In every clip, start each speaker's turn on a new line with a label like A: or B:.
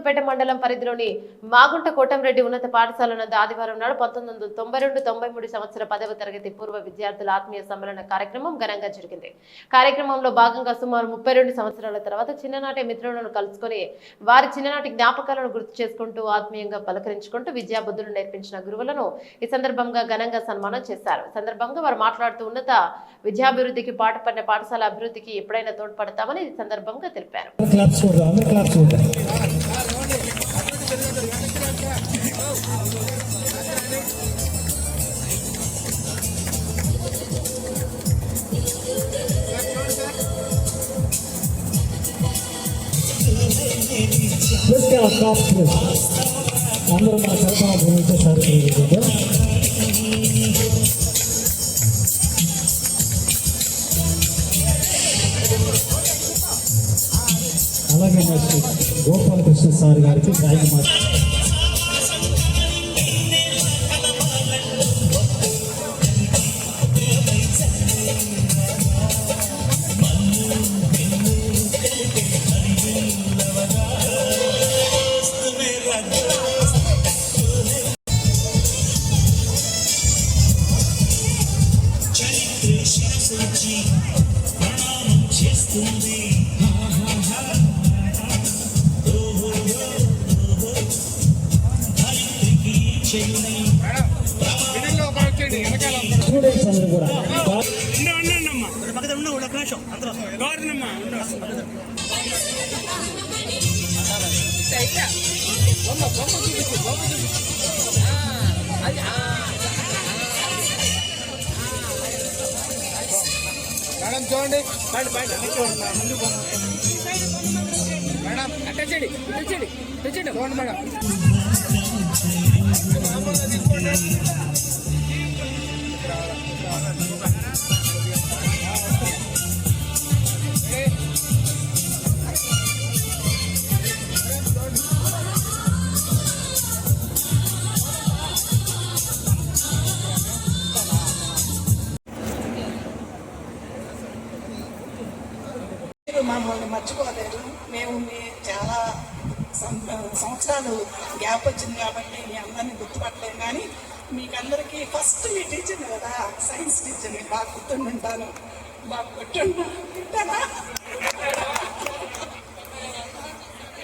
A: నర్సంపేట మండలం పరిధిలోని మాగుంట కోటంరెడ్డి ఉన్నత పాఠశాల నందు ఆదివారం నాడు 1992-93 సంవత్సర 10వ తరగతి పూర్వ విద్యార్థుల ఆత్మీయ సమ్మేళన కార్యక్రమం ఘనంగా జరిగింది. కార్యక్రమంలో భాగంగా సుమారు 32 సంవత్సరాల తర్వాత చిన్ననాటి మిత్రులను కలుసుకొని వారి చిన్ననాటి జ్ఞాపకాలను గుర్తు చేసుకుంటూ ఆత్మీయంగా పలకరించుకుంటూ విద్యాబుద్ధులు నేర్పించిన గురువులను ఈ సందర్భంగా ఘనంగా సన్మానం చేశారు. సందర్భంగా వారు మాట్లాడుతూ ఉన్నత విద్యాభివృద్ధికి పాటుపడిన పాఠశాల అభివృద్ధికి ఎప్పుడైనా తోడ్పడతామని ఈ సందర్భంగా తెలిపారు.
B: అందరూ మన సరఫరా భూమించేసారు. అలాగే గోపాలకృష్ణ సార్ గారికి డ్రాయింగ్ మాస్టర్
C: మేడం చూడండి మేడం అట్టండి చూడండి మేడం.
D: మమ్మల్ని మర్చిపోలేదు. మేము చాలా సంవత్సరాలు గ్యాప్ వచ్చింది కాబట్టి మీ అందరినీ గుర్తుపట్టలేము. కానీ మీకందరికీ ఫస్ట్ మీ టీచర్ కదా, సైన్స్ టీచర్ని బాగా గుర్తుంటాను, బాగా గుర్తుంటానా.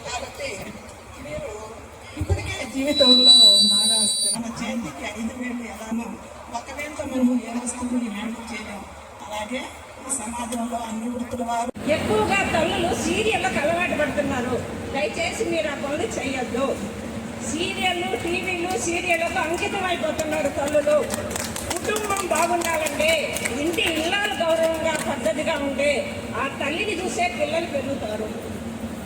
D: కాబట్టి మీరు ఇప్పటికే జీవితంలో బాగా మన చేతికి 5 వేలు ఎలానో ఒక వేలతో మనం ఏ వస్తువుని హ్యాండిల్ చేయలేము. అలాగే సమాజంలో అన్ని వృత్తుల వారు
E: ఎక్కువగా తల్లులు సీరియళ్ళకు అలవాటు పడుతున్నారు. దయచేసి మీరు ఆ పనులు చేయొద్దు. సీరియళ్ళు, టీవీలు, సీరియళ్ళకు అంకితం అయిపోతున్నారు తల్లులు. కుటుంబం బాగుండాలంటే ఇంటి ఇల్లాలు గౌరవంగా పద్ధతిగా ఉంటే ఆ తల్లిని చూసే పిల్లలు పెరుగుతారు.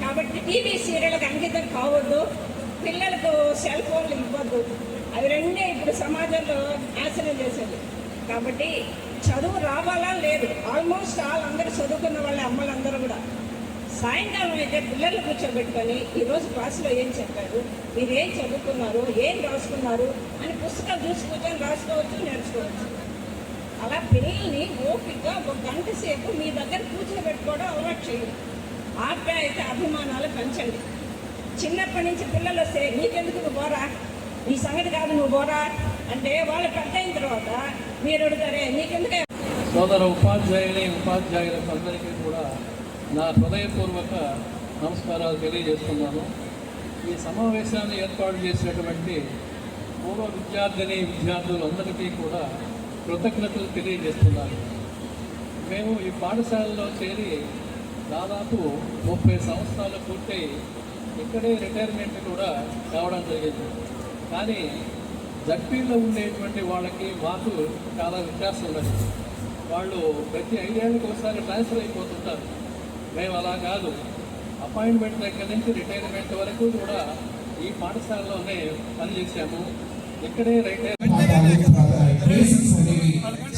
E: కాబట్టి టీవీ సీరియళ్ళకు అంకితం కావద్దు, పిల్లలకు సెల్ ఫోన్లు ఇవ్వద్దు. అవి రెండే ఇప్పుడు సమాజంలో నాశనం చేసేది. కాబట్టి చదువు రావాలా లేదు, ఆల్మోస్ట్ అందరూ చదువుకున్న వాళ్ళ అమ్మలందరూ కూడా సాయంకాలం అయితే పిల్లలు కూర్చోబెట్టుకొని ఈరోజు క్లాసులో ఏం చెప్పారు, మీరు ఏం చదువుకున్నారు, ఏం రాసుకున్నారు అని పుస్తకాలు చూసి కూర్చొని రాసుకోవచ్చు, నేర్చుకోవచ్చు. అలా పిల్లల్ని ఓపికగా 1 గంట సేపు మీ దగ్గర కూర్చోబెట్టుకోవడం అలవాటు చేయండి. ఆప్యాయత అభిమానాలు పెంచండి. చిన్నప్పటి నుంచి పిల్లలు వస్తే నీకెందుకు నువ్వు పోరా, నీ సంగతి కాదు నువ్వు పోరా అంటే వాళ్ళు పెద్ద అయిన తర్వాత మీరు అడుగుతారే నీకెందుకే.
F: సోదర ఉపాధ్యాయులకు అందరికీ కూడా నా హృదయపూర్వక నమస్కారాలు తెలియజేస్తున్నాను. ఈ సమావేశాన్ని ఏర్పాటు చేసినటువంటి పూర్వ విద్యార్థులందరికీ కూడా కృతజ్ఞతలు తెలియజేస్తున్నాను. మేము ఈ పాఠశాలలో చేరి దాదాపు 30 సంవత్సరాలు పూర్తయి ఇక్కడే రిటైర్మెంట్ కూడా కావడం జరిగింది. కానీ జడ్పీలో ఉండేటువంటి వాళ్ళకి మాకు చాలా వ్యత్యాసం ఉన్నది. వాళ్ళు ప్రతి 5 ఏళ్ళకి ఒకసారి ట్రాన్స్ఫర్ అయిపోతుంటారు. మేము అలా కాదు, అపాయింట్మెంట్ దగ్గర నుంచి రిటైర్మెంట్ వరకు కూడా ఈ పాఠశాలలోనే పనిచేసాము. ఇక్కడే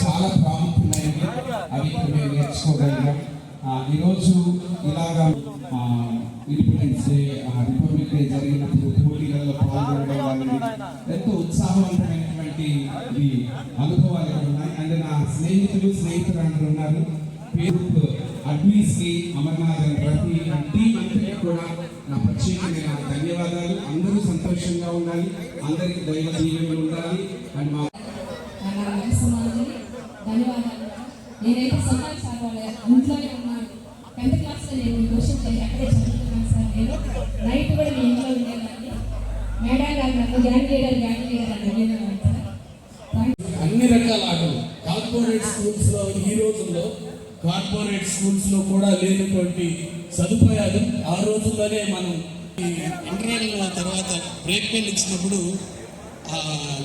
G: చాలా ప్రాముఖ్యమైనవి, అవి మేము నేర్చుకోగలిగాం. ఈరోజు ఇలాగా ఇండిపెండెన్స్ డే, రిపబ్లిక్ డే జరిగినప్పుడు పోటీలలో పాల్గొనడం అనేది ఎంతో ఉత్సాహవంతమైనటువంటి అనుభవాలు ఉన్నాయి. అండ్ నా స్నేహితులు అందరూ ఉన్నారు. పేరు అడ్మిన్స్కి అమర్నాథ్ అండ్ రఫీ టీం అంతా కూడా నా ప్రత్యేకమైన ధన్యవాదాలు. అందరూ సంతోషంగా ఉండాలి, అందరికీ దైవ దీవెనలు ఉండాలి అండ్ మా
H: ధన్యవాదాలు. నేనైతే సొంతం సార్ వాళ్ళ ఇంట్లోనే ఉన్నాను. 10th క్లాస్లో నేను ట్యూషన్ చేసి అక్కడే చదువుతున్నాను సార్. నేను నైట్ కూడా మీ ఇంట్లో ఉండేదాన్ని. మేడం గారు నాకు జాయిన్ చేయడం అని అడిగేదాన్ని సార్.
F: అన్ని రకాల ఆటలు కార్పొరేట్ స్కూల్స్లో ఈ రోజుల్లో కార్పొరేట్ స్కూల్స్లో కూడా లేనటువంటి సదుపాయాలు ఆ రోజుల్లోనే మనం
I: ఇంటర్వెల్ తర్వాత బ్రేక్ బెల్ ఇచ్చినప్పుడు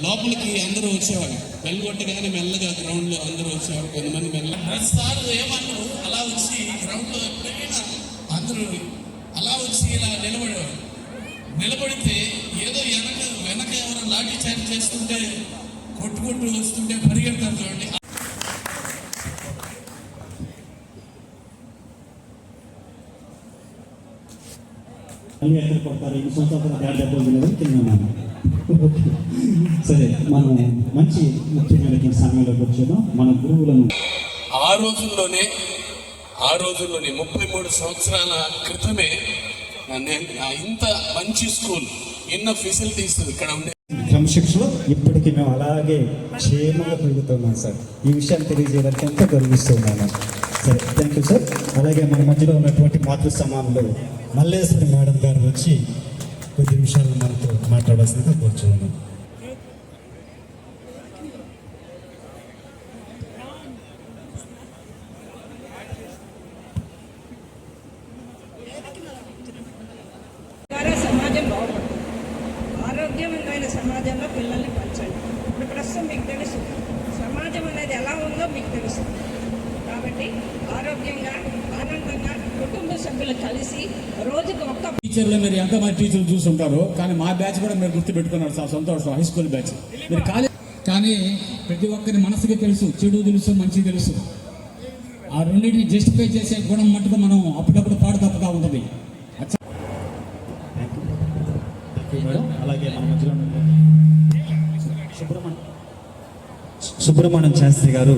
I: లోపలికి అందరూ వచ్చేవాళ్ళు. బెల్ కొట్టగానే మెల్లగా గ్రౌండ్లో అందరూ వచ్చేవాళ్ళు. కొంతమంది మెల్లగా సార్ ఏమన్నారు అలా వచ్చి గ్రౌండ్లో ఎప్పుడైనా అందరూ అలా వచ్చి ఇలా నిలబడేవాడు. నిలబడితే ఏదో వెనక ఎవరైనా లాఠీ చార్జ్ చేస్తుంటే కొట్టుకుంటూ వస్తుంటే పరిగెడతారు చూడండి.
B: మళ్ళీ ఎక్కడ కొడతారు ఈ సంవత్సరం గాడి దెబ్బలు తినదని తిన్నాను. సరే, మనం మంచి ముఖ్యమైన సమయంలోకి వచ్చాము. మన గురువులను
I: ఆ రోజుల్లోనే 33 సంవత్సరాల క్రితమే ఇంత మంచి స్కూల్, ఎన్నో ఫెసిలిటీస్ ఇక్కడ ఉండే
B: క్రమశిక్షణలో ఇప్పటికీ మేము అలాగే క్షేమంగా పెరుగుతున్నాం సార్. ఈ విషయాన్ని తెలియజేయడానికి ఎంతో గర్విస్తున్నాను. సరే, థ్యాంక్ యూ సార్. అలాగే మన మధ్యలో ఉన్నటువంటి మాతృ సమానంలో మల్లేశ్వరి మేడం గారు వచ్చి కొద్ది నిమిషాలు మనతో మాట్లాడాల్సిందిగా కోరుచున్నాను.
E: సమాజం బాగుపడుతుంది. ఆరోగ్యవంతమైన సమాజంలో పిల్లల్ని పెంచండి. ఇప్పుడు ప్రస్తుతం మీకు తెలుసు సమాజం అనేది ఎలా ఉందో మీకు తెలుసు. కాబట్టి ఆరోగ్యంగా ఆనందంగా కుటుంబ సభ్యులు కలిసి రోజుకు ఒక్క
J: టీచర్లు మీరు ఎంతమంది టీచర్లు చూస్తుంటారో, కానీ మా బ్యాచ్ కూడా మీరు గుర్తుపెట్టుకున్నారు సార్. సంతోషం. హై స్కూల్ బ్యాచ్ మీరు కానీ ప్రతి ఒక్కరి మనసుకి తెలుసు, చెడు తెలుసు, మంచి తెలుసు. ఆ రెండింటిని జస్టిఫై చేసే గుణం మట్టుకు మనం అప్పుడప్పుడు పాడు తప్పుగా ఉంటుంది.
B: అలాగే మన మధ్యలో సుబ్రహ్మణ్యం శాస్త్రి గారు